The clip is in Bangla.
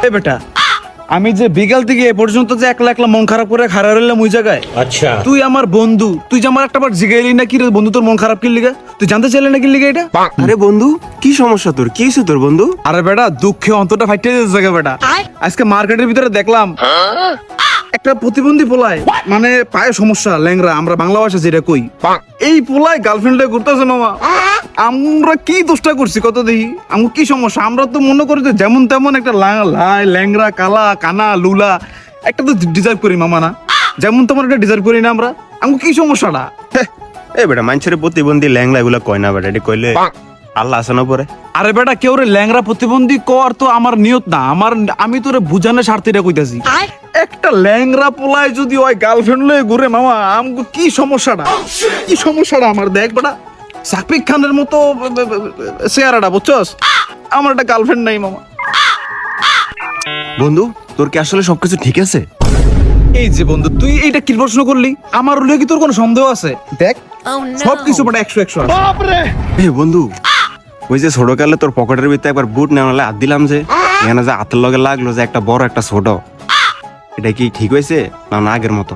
এ বেটা, আমি যে বিকাল থেকে এ পর্যন্ত যে একলা একলা মন খারাপ করে খাড়া রইলাম ওই জায়গায়, আচ্ছা তুই আমার বন্ধু, তুই যে আমার একটা বার জিগাইলি না কি রে বন্ধু তোর মন খারাপ কি লিগা, তুই জানতে চাইলি না কি লিগা এটা? আরে বন্ধু, কি সমস্যা তোর? কি হয়েছে তোর বন্ধু? আরে বেটা, দুঃখে অন্তরটা ফাইটে যাচ্ছে বেটা। আজকে মার্কেটের ভিতরে দেখলাম একটা প্রতিবন্ধী পোলায়, মানে পায়ে সমস্যা, ল্যাংরা, আমরা বাংলা ভাষা যেটা কই, এই পোলায় গার্লফ্রেন্ডে ঘুরতেছে মামা। আমরা কি দোষটা করছি কত দেখি? আমার কি সমস্যা? আমরা তো মনে করি যে যেমন তেমন একটা ল্যাংরা, কালা, কানা, লুলা একটা তো ডিজার্ভ করি মামা, না যেমন তেমন একটা ডিজার্ভ করি না আমরা? আমার কি সমস্যাটা? এ বেটা, মানুষের প্রতিবন্ধী ল্যাংলা এগুলা কয় না বেটা, এটি কইলে আল্লাহ আছে না পরে? আরে বেটা, কেউ রে ল্যাংরা প্রতিবন্ধী কর তো আমার নিয়ত না, আমি তোরে বুঝানোর স্বার্থেটা কইতাছি। একটা ল্যাংরা পোলায় যদি ওই গার্লফ্রেন্ড লয়ে ঘুরে মামা, আমগো কি সমস্যাটা? কি সমস্যাটা আমার? দেখ বেটা, সাকিব খানের মতো চেহারাটা, বুঝছস? আমার একটা গার্লফ্রেন্ড নাই মামা। বন্ধু, তোর কি আসলে সবকিছু ঠিক আছে? এই যে বন্ধু, তুই এইটা কি প্রশ্ন করলি? আমার হলে কি তোর কোনো সন্দেহ আছে? দেখ সবকিছু বেটা 100 এ বন্ধু, ওই যে ছোটকালে তোর পকেটের ভিতরে একবার বুট নেওয়ালে হাত দিলাম যে, এখানে যে হাতের লগে লাগলো যে একটা বড় একটা ছোট, এটা কি ঠিক হয়েছে না আগের মতো?